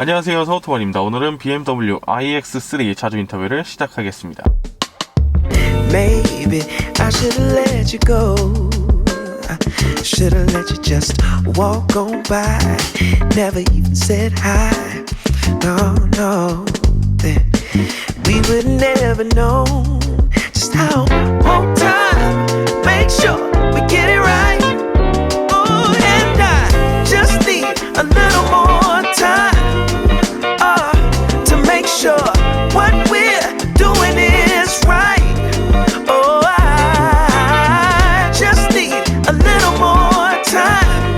안녕하세요, 서우토만입니다. 오늘은 BMW iX3 차주 인터뷰를 시작하겠습니다. Maybe I should've let you go. I should've let you just walk on by. Never even said hi. No, no. Then we would never know just how on time. Make sure we get it right. Oh, and I just need a little more time. To make sure what we're doing is right. Oh, I just need a little more time,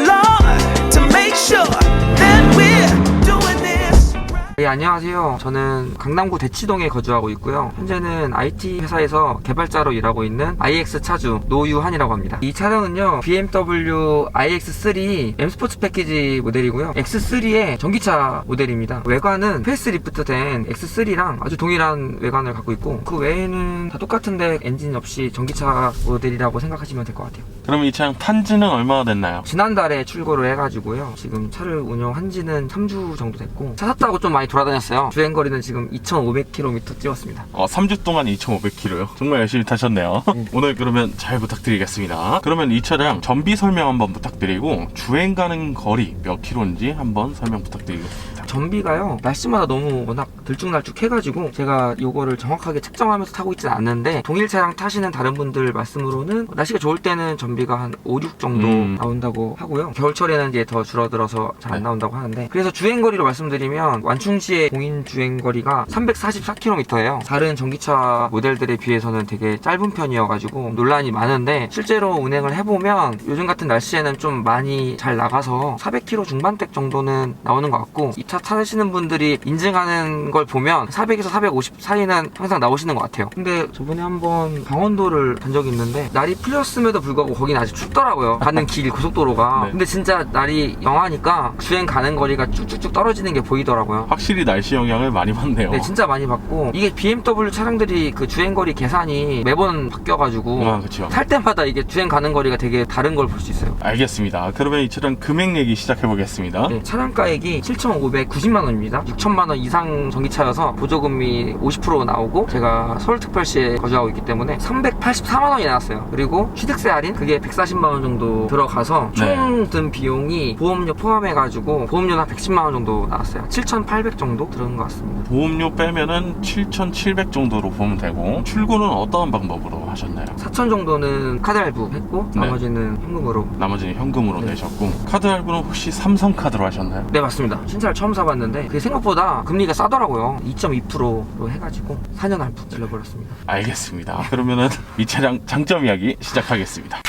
Lord, to make sure that we're doing this right. 네, 안녕하세요. 저는 강남구 대치동에 거주하고 있고요. 현재는 IT 회사에서 개발자로 일하고 있는 iX 차주 노유한이라고 합니다. 이 차량은요, BMW iX3 M 스포츠 패키지 모델이고요. X3의 전기차 모델입니다. 외관은 페이스리프트 된 X3랑 아주 동일한 외관을 갖고 있고, 그 외에는 다 똑같은데 엔진 없이 전기차 모델이라고 생각하시면 될 것 같아요. 그럼 이 차량 탄지는 얼마나 됐나요? 지난달에 출고를 해가지고요. 지금 차를 운영한 지는 3주 정도 됐고, 차 샀다고 좀 많이 돌아다녔어요. 주행거리는 지금 2,500km 찍었습니다. 3주 동안 2,500km요. 정말 열심히 타셨네요. 오늘 그러면 잘 부탁드리겠습니다. 그러면 이 차량 전비 설명 한번 부탁드리고 주행 가는 거리 몇 킬로인지 한번 설명 부탁드리겠습니다. 전비가요, 날씨마다 너무 워낙 들쭉날쭉해가지고 제가 요거를 정확하게 측정하면서 타고 있지는 않는데, 동일 차량 타시는 다른 분들 말씀으로는 날씨가 좋을 때는 전비가 한 5, 6 정도 나온다고 하고요. 겨울철에는 이제 더 줄어들어서 잘 안 나온다고 하는데, 그래서 주행거리로 말씀드리면 완충시의 공인 주행거리가 344km예요. 다른 전기차 모델들에 비해서는 되게 짧은 편이어가지고 논란이 많은데, 실제로 운행을 해보면 요즘 같은 날씨에는 좀 많이 잘 나가서 400km 중반대 정도는 나오는 것 같고, 이 차 타시는 분들이 인증하는 걸 보면 400에서 450 사이는 항상 나오시는 것 같아요. 근데 저번에 한번 강원도를 간 적이 있는데, 날이 풀렸음에도 불구하고 거기는 아직 춥더라고요. 가는 길 고속도로가. 네. 근데 진짜 날이 영하니까 주행 가는 거리가 쭉쭉쭉 떨어지는 게 보이더라고요. 확실히 날씨 영향을 많이 받네요. 네, 진짜 많이 받고, 이게 BMW 차량들이 그 주행거리 계산이 매번 바뀌어가지고 그렇죠. 탈 때마다 이게 주행 가는 거리가 되게 다른 걸 볼 수 있어요. 알겠습니다. 그러면 이 차량 금액 얘기 시작해보겠습니다. 네, 차량가액이 7,590만원입니다. 6천만원 이상 전기차여서 보조금이 50% 나오고, 제가 서울특별시에 거주하고 있기 때문에 384만원이 나왔어요. 그리고 취득세 할인 그게 140만원 정도 들어가서 총 든 비용이 보험료 포함해가지고 보험료는 한 110만원 정도 나왔어요. 7,800 정도 들은 것 같습니다. 보험료 빼면은 7,700 정도로 보면 되고, 출고는 어떤 방법으로 하셨나요? 4천 정도는 카드 할부 했고, 네. 나머지는 현금으로. 나머지는 현금으로 네. 내셨고, 카드 할부는 혹시 삼성카드로 하셨나요? 네, 맞습니다. 신차를 처음 사봤는데 그게 생각보다 금리가 싸더라고요. 2.2%로 해가지고 4년 할부 질러버렸습니다. 알겠습니다. 그러면은 이 차량 장점 이야기 시작하겠습니다.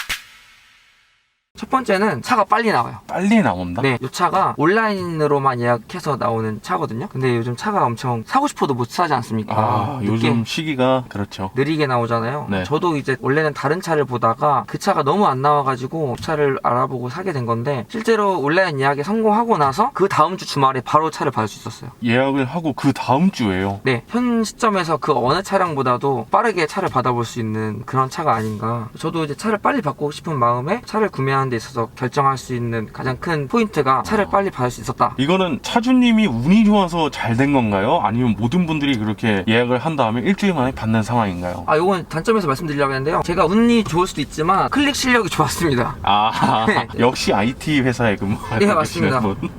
첫 번째는 차가 빨리 나와요. 빨리 나온다? 네, 이 차가 온라인으로만 예약해서 나오는 차거든요. 근데 요즘 차가 엄청 사고 싶어도 못 사지 않습니까? 요즘 시기가 그렇죠. 느리게 나오잖아요. 네. 저도 이제 원래는 다른 차를 보다가 그 차가 너무 안 나와가지고 그 차를 알아보고 사게 된 건데, 실제로 온라인 예약에 성공하고 나서 그 다음 주 주말에 바로 차를 받을 수 있었어요. 예약을 하고 그 다음 주에요. 네, 현 시점에서 그 어느 차량보다도 빠르게 차를 받아볼 수 있는 그런 차가 아닌가. 저도 이제 차를 빨리 받고 싶은 마음에 차를 구매하는 데 있어서 결정할 수 있는 가장 큰 포인트가 차를 빨리 받을 수 있었다. 이거는 차주님이 운이 좋아서 잘 된 건가요? 아니면 모든 분들이 그렇게 예약을 한 다음에 일주일 만에 받는 상황인가요? 요건 단점에서 말씀드리려고 했는데요. 제가 운이 좋을 수도 있지만 클릭 실력이 좋았습니다. 네. 역시 IT 회사에 근무하고 네, 맞습니다. 계시는 분.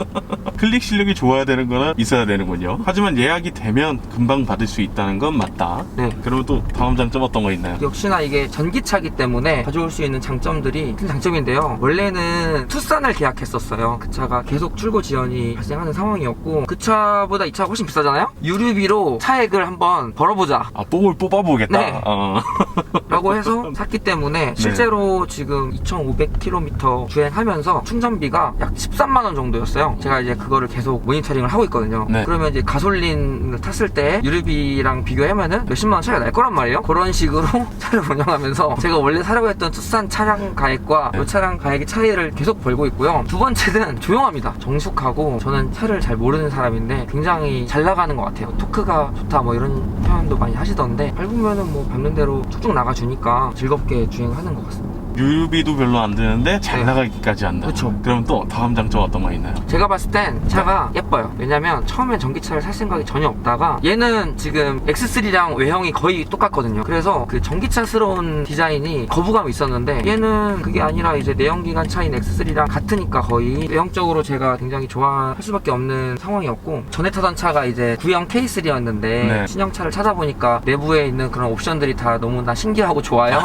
클릭 실력이 좋아야 되는 거는 있어야 되는군요. 하지만 예약이 되면 금방 받을 수 있다는 건 맞다. 네. 그러면 또 다음 장점 어떤 거 있나요? 역시나 이게 전기차기 때문에 가져올 수 있는 장점들이 큰 장점인데요. 원래는 투싼을 계약했었어요. 그 차가 계속 출고 지연이 발생하는 상황이었고, 그 차보다 이 차가 훨씬 비싸잖아요? 유류비로 차액을 한번 벌어보자 뽕을 뽑아보겠다. 네. 라고 해서 샀기 때문에 실제로 지금 2,500km 주행하면서 충전비가 약 13만원 정도였어요. 제가 이제 그거를 계속 모니터링을 하고 있거든요. 네. 그러면 이제 가솔린을 탔을 때 유류비랑 비교하면은 몇십만원 차이가 날 거란 말이에요. 그런 식으로 차를 운영하면서 제가 원래 사려고 했던 투싼 차량 가액과 이 차량 가액의 차이를 계속 벌고 있고요. 두 번째는 조용합니다. 정숙하고, 저는 차를 잘 모르는 사람인데 굉장히 잘 나가는 것 같아요. 토크가 좋다 뭐 이런 표현도 많이 하시던데, 밟으면은 뭐 밟는 대로 쭉쭉 나가주니까 즐겁게 주행하는 것 같습니다. 유류비도 별로 안 드는데 잘 네. 나가기까지 한다. 그쵸. 그럼 또 다음 장점 어떤 거 있나요? 제가 봤을 땐 차가 예뻐요. 왜냐면 처음엔 전기차를 살 생각이 전혀 없다가 얘는 지금 X3랑 외형이 거의 똑같거든요. 그래서 그 전기차스러운 디자인이 거부감이 있었는데 얘는 그게 아니라 이제 내연기관 차인 X3랑 같으니까 거의 외형적으로 제가 굉장히 좋아할 수밖에 없는 상황이었고, 전에 타던 차가 이제 구형 K3였는데 네. 신형차를 찾아보니까 내부에 있는 그런 옵션들이 다 너무나 신기하고 좋아요.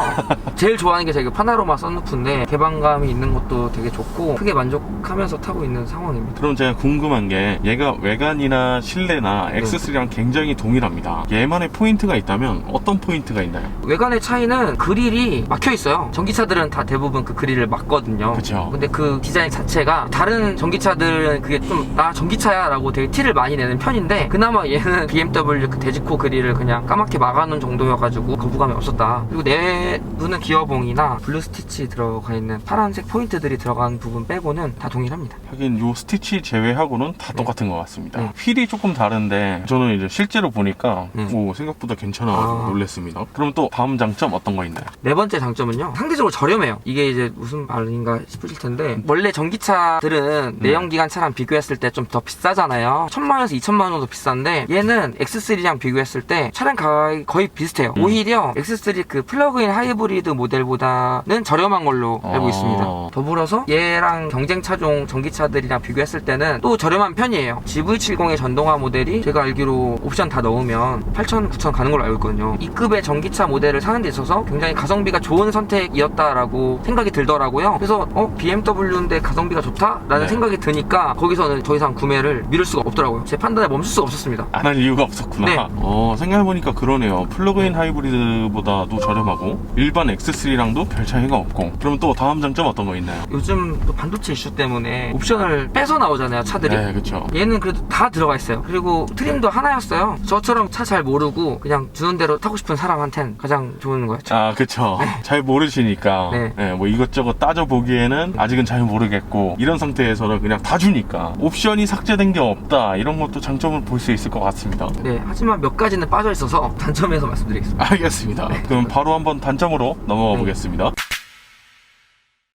제일 좋아하는 게 제가 파나로마 썬루프인데 개방감이 있는 것도 되게 좋고 크게 만족하면서 타고 있는 상황입니다. 그럼 제가 궁금한 게 얘가 외관이나 실내나 X3랑 굉장히 동일합니다. 얘만의 포인트가 있다면 어떤 포인트가 있나요? 외관의 차이는 그릴이 막혀 있어요. 전기차들은 다 대부분 그 그릴을 막거든요. 그쵸. 근데 그 디자인 자체가 다른 전기차들은 그게 좀 나 전기차야 라고 되게 티를 많이 내는 편인데, 그나마 얘는 BMW 그 대지코 그릴을 그냥 까맣게 막아놓은 정도여가지고 거부감이 없었다. 그리고 내부는 기어봉이나 블루 스티치 들어가 있는 파란색 포인트들이 들어간 부분 빼고는 다 동일합니다. 하긴 요 스티치 제외하고는 다 네. 똑같은 것 같습니다. 네. 휠이 조금 다른데 저는 이제 실제로 보니까 네. 오, 생각보다 괜찮아가지고 아. 놀랬습니다. 그럼 또 다음 장점 어떤 거 있나요? 네 번째 장점은요, 상대적으로 저렴해요. 이게 이제 무슨 말인가 싶으실 텐데, 원래 전기차들은 내연기관 차랑 비교했을 때 좀 더 비싸잖아요. 1000만원에서 2000만원 정도 비싼데 얘는 X3랑 비교했을 때 차량 가격이 거의 비슷해요. 오히려 X3 그 플러그인 하이브리드 모델보다는 저렴한 걸로 알고 있습니다. 더불어서 얘랑 경쟁 차종 전기차들이랑 비교했을 때는 또 저렴한 편이에요. GV70의 전동화 모델이 제가 알기로 옵션 다 넣으면 8,000, 9,000 가는 걸로 알고 있거든요. 이 급의 전기차 모델을 사는 데 있어서 굉장히 가성비가 좋은 선택이었다라고 생각이 들더라고요. 그래서 BMW인데 가성비가 좋다라는 네. 생각이 드니까 거기서는 더 이상 구매를 미룰 수가 없더라고요. 제 판단에 멈출 수가 없었습니다. 안 할 이유가 없었구나. 네. 생각해보니까 그러네요. 플러그인 하이브리드보다도 저렴하고 일반 X3랑도 별 차이가 없고. 그럼 또 다음 장점 어떤 거 있나요? 요즘 또 반도체 이슈 때문에 옵션을 빼서 나오잖아요, 차들이. 네, 그쵸. 얘는 그래도 다 들어가 있어요. 그리고 트림도 하나였어요. 저처럼 차 잘 모르고 그냥 주는 대로 타고 싶은 사람한텐 가장 좋은 거였죠. 아, 그쵸. 잘 모르시니까. 네. 네, 뭐 이것저것 따져보기에는 아직은 잘 모르겠고, 이런 상태에서는 그냥 다 주니까. 옵션이 삭제된 게 없다. 이런 것도 장점을 볼 수 있을 것 같습니다. 네, 하지만 몇 가지는 빠져 있어서 단점에서 말씀드리겠습니다. 알겠습니다. 그럼 바로 한번 단점으로 넘어가 네. 보겠습니다.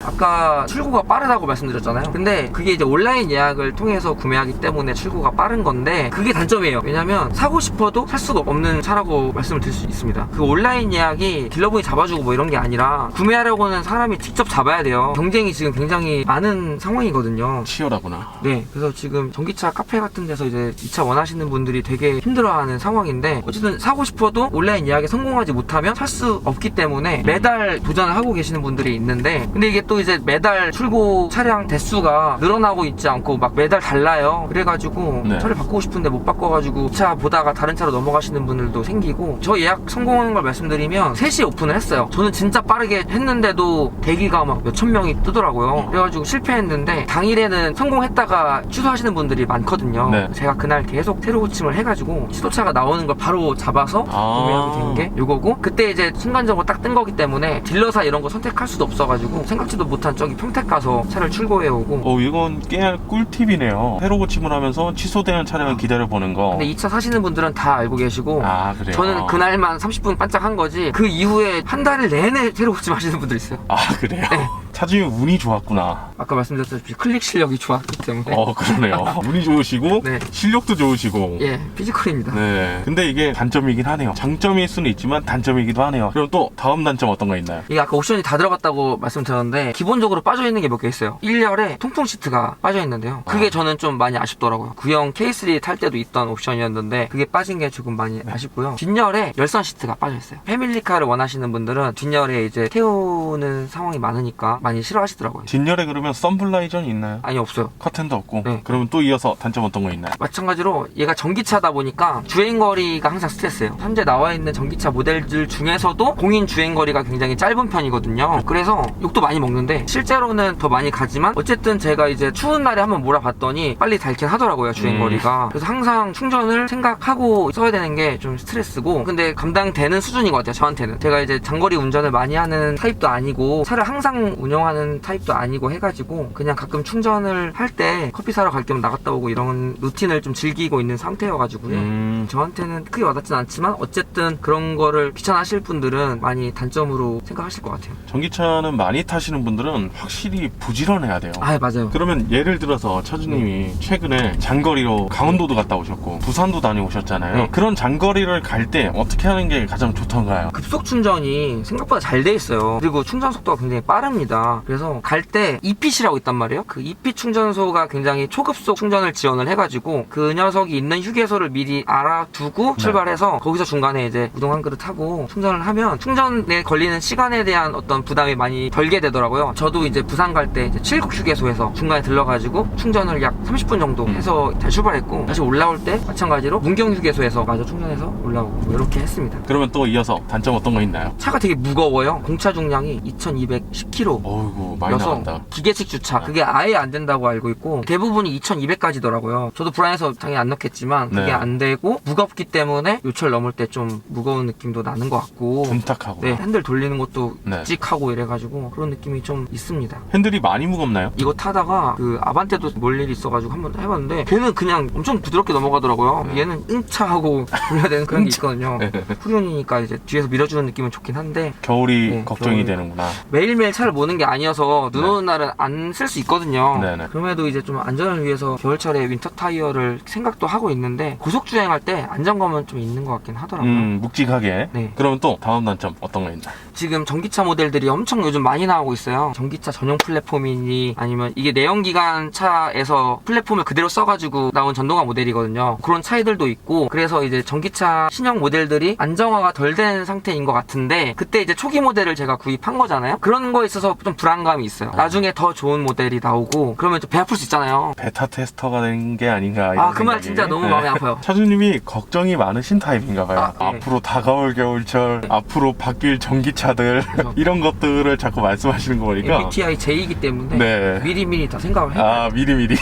아까 출고가 빠르다고 말씀드렸잖아요. 근데 그게 이제 온라인 예약을 통해서 구매하기 때문에 출고가 빠른 건데 그게 단점이에요. 왜냐면 사고 싶어도 살 수가 없는 차라고 말씀을 드릴 수 있습니다. 그 온라인 예약이 딜러분이 잡아주고 뭐 이런 게 아니라 구매하려고는 사람이 직접 잡아야 돼요. 경쟁이 지금 굉장히 많은 상황이거든요. 치열하구나. 네, 그래서 지금 전기차 카페 같은 데서 이제 이 차 원하시는 분들이 되게 힘들어하는 상황인데, 어쨌든 사고 싶어도 온라인 예약에 성공하지 못하면 살 수 없기 때문에 매달 도전을 하고 계시는 분들이 있는데, 근데 이게 또 이제 매달 출고 차량 대수가 늘어나고 있지 않고 막 매달 달라요. 그래가지고 네. 차를 바꾸고 싶은데 못 바꿔가지고 이 차 보다가 다른 차로 넘어가시는 분들도 생기고, 저 예약 성공한 걸 말씀드리면 3시에 오픈을 했어요. 저는 진짜 빠르게 했는데도 대기가 막 몇천 명이 뜨더라고요. 그래가지고 실패했는데 당일에는 성공했다가 취소하시는 분들이 많거든요. 네. 제가 그날 계속 테러 고침을 해가지고 취소차가 나오는 걸 바로 잡아서 구매하게 된 게 요거고, 그때 이제 순간적으로 딱 뜬 거기 때문에 딜러사 이런 거 선택할 수도 없어가지고 생각지도 못한 저기 평택 가서 차를 출고해오고. 이건 꽤 꿀팁이네요. 새로 고침을 하면서 취소되는 차량을 기다려보는 거. 근데 이 차 사시는 분들은 다 알고 계시고, 아, 그래요? 저는 그날만 30분 반짝한 거지 그 이후에 한 달을 내내 테러 고침 하시는 분들 있어요. 아, 그래요? 네. 차주님 운이 좋았구나. 아까 말씀드렸다시피 클릭 실력이 좋았기 때문에. 그러네요. 운이 좋으시고 네. 실력도 좋으시고. 예, 피지컬입니다. 네. 근데 이게 단점이긴 하네요. 장점일 수는 있지만 단점이기도 하네요. 그럼 또 다음 단점 어떤 거 있나요? 이게 아까 옵션이 다 들어갔다고 말씀드렸는데 기본적으로 빠져있는 게 몇 개 있어요. 1열에 통풍 시트가 빠져있는데요. 그게 저는 좀 많이 아쉽더라고요. 구형 K3 탈 때도 있던 옵션이었는데 그게 빠진 게 조금 많이 아쉽고요. 뒷열에 열선 시트가 빠져있어요. 패밀리카를 원하시는 분들은 뒷열에 이제 태우는 상황이 많으니까 많이 싫어하시더라고요. 뒷열에 그러면 썬블라이전이 있나요? 아니, 없어요. 커튼도 없고. 네. 그러면 또 이어서 단점 어떤 거 있나요? 마찬가지로 얘가 전기차다 보니까 주행거리가 항상 스트레스예요. 현재 나와 있는 전기차 모델들 중에서도 공인 주행거리가 굉장히 짧은 편이거든요. 그래서 욕도 많이 먹는데 실제로는 더 많이 가지만 어쨌든 제가 이제 추운 날에 한번 몰아봤더니 빨리 닳긴 하더라고요, 주행거리가. 그래서 항상 충전을 생각하고 써야 되는 게 좀 스트레스고, 근데 감당되는 수준인 것 같아요, 저한테는. 제가 이제 장거리 운전을 많이 하는 타입도 아니고 차를 항상 운영 이용하는 타입도 아니고 해가지고 그냥 가끔 충전을 할 때 커피 사러 갈 겸 나갔다 오고 이런 루틴을 좀 즐기고 있는 상태여가지고요. 저한테는 크게 와닿진 않지만 어쨌든 그런 거를 귀찮아하실 분들은 많이 단점으로 생각하실 것 같아요. 전기차는 많이 타시는 분들은 확실히 부지런해야 돼요. 아, 맞아요. 그러면 예를 들어서 차주님이 최근에 장거리로 강원도도 갔다 오셨고 부산도 다녀오셨잖아요. 네. 그런 장거리를 갈 때 어떻게 하는 게 가장 좋던가요? 급속 충전이 생각보다 잘 돼 있어요. 그리고 충전 속도가 굉장히 빠릅니다. 그래서 갈 때 ePC라고 있단 말이에요. 그 EP 충전소가 굉장히 초급속 충전을 지원을 해가지고 그 녀석이 있는 휴게소를 미리 알아두고 출발해서 거기서 중간에 이제 우동 한 그릇 하고 충전을 하면 충전에 걸리는 시간에 대한 어떤 부담이 많이 덜게 되더라고요. 저도 이제 부산 갈 때 칠곡 휴게소에서 중간에 들러가지고 충전을 약 30분 정도 해서 잘 출발했고, 다시 올라올 때 마찬가지로 문경 휴게소에서 마저 충전해서 올라오고 뭐 이렇게 했습니다. 그러면 또 이어서 단점 어떤 거 있나요? 차가 되게 무거워요. 공차 중량이 2210kg. 어이구 많이 여서 나간다. 기계식 주차 그게 아예 안 된다고 알고 있고 대부분이 2200까지더라고요. 저도 불안해서 당연히 안 넣겠지만 그게 네. 안 되고 무겁기 때문에 요철 넘을 때 좀 무거운 느낌도 나는 것 같고, 둔탁하고. 네, 핸들 돌리는 것도 네. 묵직하고 이래가지고 그런 느낌이 좀 있습니다. 핸들이 많이 무겁나요? 이거 타다가 그 아반떼도 몰 일이 있어가지고 한번 해봤는데 걔는 그냥 엄청 부드럽게 넘어가더라고요. 네. 얘는 응차하고 돌려야 되는 그런 게 있거든요. 네. 후륜이니까 이제 뒤에서 밀어주는 느낌은 좋긴 한데 겨울이 네, 걱정이 겨울. 되는구나. 매일매일 차를 모는 게 아니어서 눈 네. 오는 날은 안 쓸 수 있거든요. 네네. 그럼에도 이제 좀 안전을 위해서 겨울철에 윈터 타이어를 생각도 하고 있는데 고속 주행할 때 안전감은 좀 있는 것 같긴 하더라고요. 묵직하게. 네. 그러면 또 다음 단점 어떤 거 있나요? 지금 전기차 모델들이 엄청 요즘 많이 나오고 있어요. 전기차 전용 플랫폼이니 아니면 이게 내연기관 차에서 플랫폼을 그대로 써가지고 나온 전동화 모델이거든요. 그런 차이들도 있고, 그래서 이제 전기차 신형 모델들이 안정화가 덜 된 상태인 것 같은데 그때 이제 초기 모델을 제가 구입한 거잖아요. 그런 거에 있어서 좀 불안감이 있어요. 나중에 더 좋은 모델이 나오고 그러면 좀 배 아플 수 있잖아요. 베타 테스터가 된 게 아닌가. 아, 그 말 진짜 너무 마음이 아파요. 차주님이 걱정이 많으신 타입인가 봐요. 아, 네. 앞으로 다가올 겨울철, 앞으로 바뀔 전기차들 이런 것들을 자꾸 말씀하시는 거 보니까 MBTI J이기 때문에 네. 미리미리 다 생각을 해요. 아 미리미리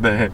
네.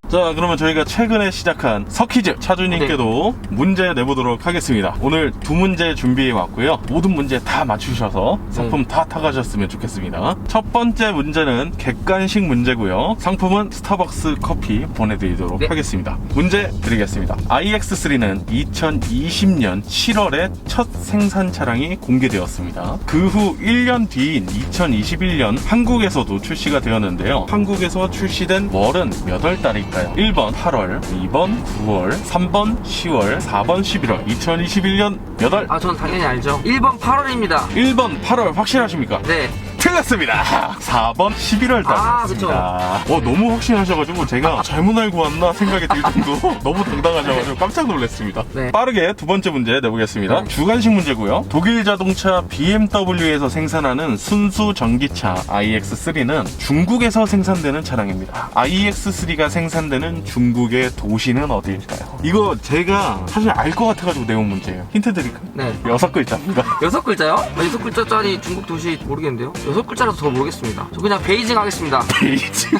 자, 그러면 저희가 최근에 시작한 서퀴즈 차주님께도 문제 내보도록 하겠습니다. 오늘 두 문제 준비해 왔고요. 모든 문제 다 맞추셔서 상품 다 타가셨으면 좋겠습니다. 첫 번째 문제는 객관식 문제고요. 상품은 스타벅스 커피 보내드리도록 네. 하겠습니다. 문제 드리겠습니다. iX3는 2020년 7월에 첫 생산 차량이 공개되었습니다. 그 후 1년 뒤인 2021년 한국에서도 출시가 되었는데요. 한국에서 출시된 월은 몇 월 달일까요? 1번 8월, 2번 9월, 3번 10월, 4번 11월. 2021년 몇 월? 아, 저는 당연히 알죠. 1번 8월입니다. 1번 8월 확실하십니까? 네. 틀렸습니다. 4번 11월 아, 달이었습니다. 너무 확신하셔가지고 제가 잘못 알고 왔나 생각이 들 정도 너무 당당하셔가지고 깜짝 놀랐습니다. 네. 빠르게 두 번째 문제 내보겠습니다. 주관식 문제고요. 독일 자동차 BMW에서 생산하는 순수 전기차 iX3는 중국에서 생산되는 차량입니다. iX3가 생산되는 중국의 도시는 어디일까요? 이거 제가 사실 알 것 같아가지고 내온 문제예요. 힌트 드릴까요? 네. 6글자입니다. 6글자요? 6글자짜리 중국 도시 모르겠는데요? 6글자라서 더 모르겠습니다. 저 그냥 베이징 하겠습니다. 베이징.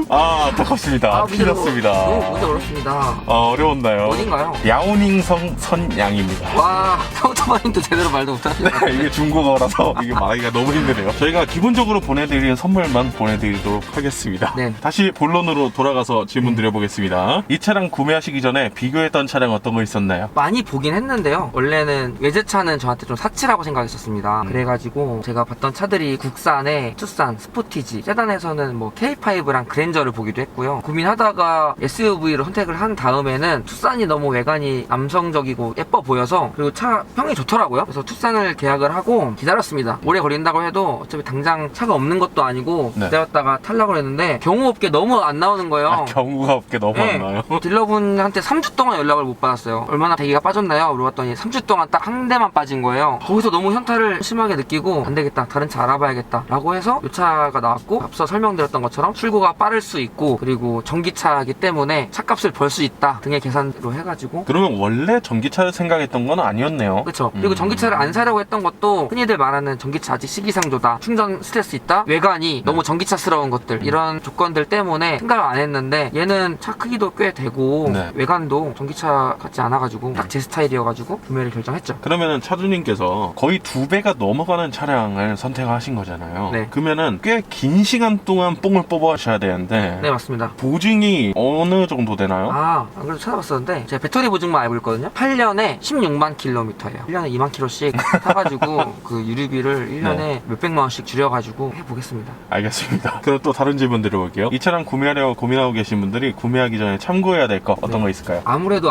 아, 안타깝습니다. 틀렸습니다. 문제 어렵습니다. 어려웠나요? 어딘가요? 야오닝성 선양입니다. 와, 카운터마인도 제대로 말도 못하시네. 이게 중국어라서 이게 말하기가 너무 힘드네요. 저희가 기본적으로 보내드리는 선물만 보내드리도록 하겠습니다. 네. 다시 본론으로 돌아가서 질문 드려보겠습니다. 이 차량 구매하시기 전에 비교했던 차량 어떤 거 있었나요? 많이 보긴 했는데요. 원래는 외제차는 저한테 좀 사치라고 생각했었습니다. 그래가지고 제가 봤던 차들이 국산의 투싼, 스포티지, 세단에서는 뭐 K5랑 그랜저를 보기도 했고요. 고민하다가 SUV로 선택을 한 다음에는 투싼이 너무 외관이 남성적이고 예뻐 보여서, 그리고 차 평이 좋더라고요. 그래서 투싼을 계약을 하고 기다렸습니다. 오래 걸린다고 해도 어차피 당장 차가 없는 것도 아니고 네. 기다렸다가 탈락을 했는데 경우 없게 너무 안 나오는 거예요. 경우가 없게 너무 네. 안 나요. 딜러분한테 3주 동안 연락을 못 받았어요. 얼마나 대기가 빠졌나요? 물어봤더니 3주 동안 딱 한 대만 빠진 거예요. 거기서 너무 현타를 심하게 느끼고 안 되겠다, 다른 차 알아봐야겠다 라고 해서 이 차가 나왔고, 앞서 설명드렸던 것처럼 출고가 빠를 수 있고, 그리고 전기차이기 때문에 차값을 벌 수 있다 등의 계산으로 해가지고. 그러면 원래 전기차를 생각했던 건 아니었네요. 그렇죠. 그리고 전기차를 안 사려고 했던 것도 흔히들 말하는 전기차 아직 시기상조다, 충전 스트레스 있다, 외관이 너무 전기차스러운 것들, 이런 조건들 때문에 생각을 안 했는데, 얘는 차 크기도 꽤 되고 네. 외관도 전기차 같지 않아가지고 딱 제 스타일이어가지고 구매를 결정했죠. 그러면은 차주님께서 거의 2배가 넘어가는 차량을 선택하신 거잖아요. 네. 그러면은 꽤 긴 시간 동안 뽕을 뽑아셔야 되는데 네, 맞습니다. 보증이 어느 정도 되나요? 안 그래도 찾아봤었는데 제가 배터리 보증만 알고 있거든요. 8년에 16만 킬로미터예요. 1년에 2만 킬로씩 타가지고 그 유류비를 1년에 네. 몇백만 원씩 줄여가지고 해보겠습니다. 알겠습니다. 그럼 또 다른 질문 드려볼게요. 이 차량 구매하려고 고민하고 계신 분들이 구매하기 전에 참고해야 될 거 어떤 네. 거 있을까요? 아무래도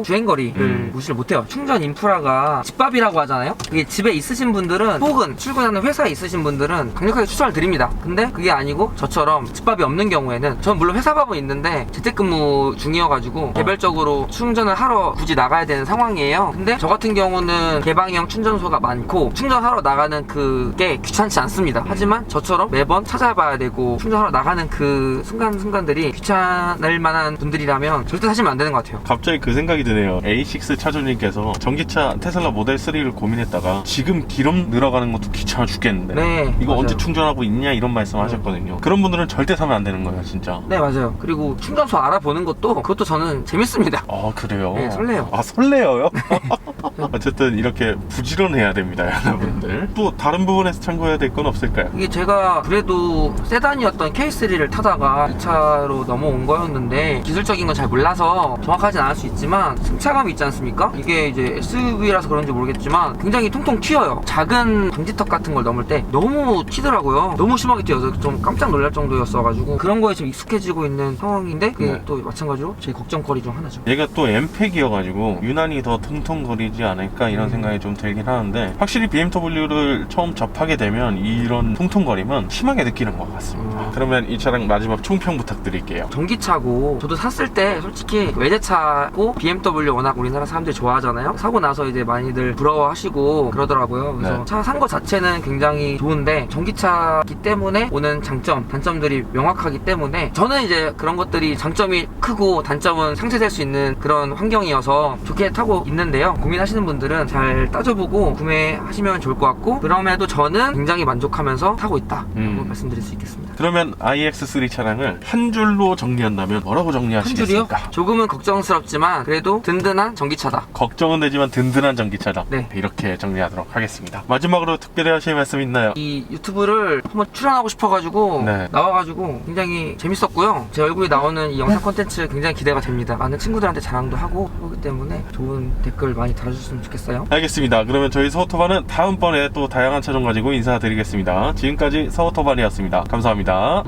주행거리를 무시를 못해요. 충전 인프라가 집밥이라고 하잖아요. 그게 집에 있으신 분들은, 혹은 출근하는 회사에 있으신 분들은 강력하게 추천을 드립니다. 근데 그게 아니고 저처럼 집밥이 없는 경우에는, 저는 물론 회사 밥은 있는데 재택근무 중이어가지고 개별적으로 충전을 하러 굳이 나가야 되는 상황이에요. 근데 저 같은 경우는 개방형 충전소가 많고 충전하러 나가는 그게 귀찮지 않습니다. 하지만 저처럼 매번 찾아봐야 되고 충전하러 나가는 그 순간순간들이 귀찮을 만한 분들이라면 절대 사시면 안 되는 것 같아요. 갑자기 그 생각이 드네요. A6 차주님께서 전기차 테슬라 모델 3를 고민했다가 지금 기름 늘어가는 것도 귀찮아 죽겠는데 네, 이거 맞아요. 언제 충전하고 있냐 이런 말씀 하셨거든요. 그런 분들은 절대 사면 안 되는 거예요, 진짜. 네, 맞아요. 그리고 충전소 알아보는 그것도 저는 재밌습니다. 그래요? 네, 설레요. 설레요? 어쨌든 이렇게 부지런해야 됩니다, 여러분들. 또 다른 부분에서 참고해야 될 건 없을까요? 이게 제가 그래도 세단이었던 K3를 타다가 이 차로 넘어온 거였는데, 기술적인 건 잘 몰라서 정확하진 않을 수 있지만 승차감이 있지 않습니까? 이게 이제 SUV라서 그런지 모르겠지만 굉장히 통통 튀어요. 작은 방지턱 같은 걸 넘을 때 너무 튀더라고요. 너무 심하게 튀어서 좀 깜짝 놀랄 정도였어가지고 그런 거에 좀 익숙해지고 있는 상황인데, 그게 네. 또 마찬가지로 제 걱정거리 중 하나죠. 얘가 또 M팩이어가지고 유난히 더 통통거리지 않을까 이런 생각이 좀 들긴 하는데, 확실히 BMW를 처음 접하게 되면 이런 통통거림은 심하게 느끼는 것 같습니다. 그러면 이 차량 마지막 총평 부탁드릴게요. 전기차고, 저도 샀을 때 솔직히 외제차고 BMW 워낙 우리나라 사람들이 좋아하잖아요. 사고 나서 이제 많이들 부러워하시고 그러더라고요. 그래서 네. 차 산 거 자체는 굉장히 좋은데 전기차기 때문에 오는 장점, 단점들이 명확하기 때문에 저는 이제 그런 것들이 장점이 크고 단점은 상쇄될 수 있는 그런 환경이어서 좋게 타고 있는데요. 고민하시는 분들은 잘 따져보고 구매하시면 좋을 것 같고, 그럼에도 저는 굉장히 만족하면서 타고 있다 라고 말씀드릴 수 있겠습니다. 그러면 iX3 차량을 한 줄로 정리한다면 뭐라고 한 줄이요? 정리하시겠습니까? 조금은 걱정스럽지만 그래도 든든한 전기차다. 걱정은 되지만 든든한 전기차다. 네. 이렇게 정리하도록 하겠습니다. 마지막으로 특별히 하실 말씀 있나요? 이 유튜브를 한번 출연하고 싶어가지고 네. 나와가지고 굉장히 재밌었고요. 제 얼굴이 나오는 이 영상 콘텐츠 굉장히 기대가 됩니다. 많은 친구들한테 자랑도 하고 그렇기 때문에 좋은 댓글 많이 달아주셨으면 좋겠어요. 알겠습니다. 그러면 저희 서오토반은 다음번에 또 다양한 차종 가지고 인사드리겠습니다. 지금까지 서오토반이었습니다. 감사합니다.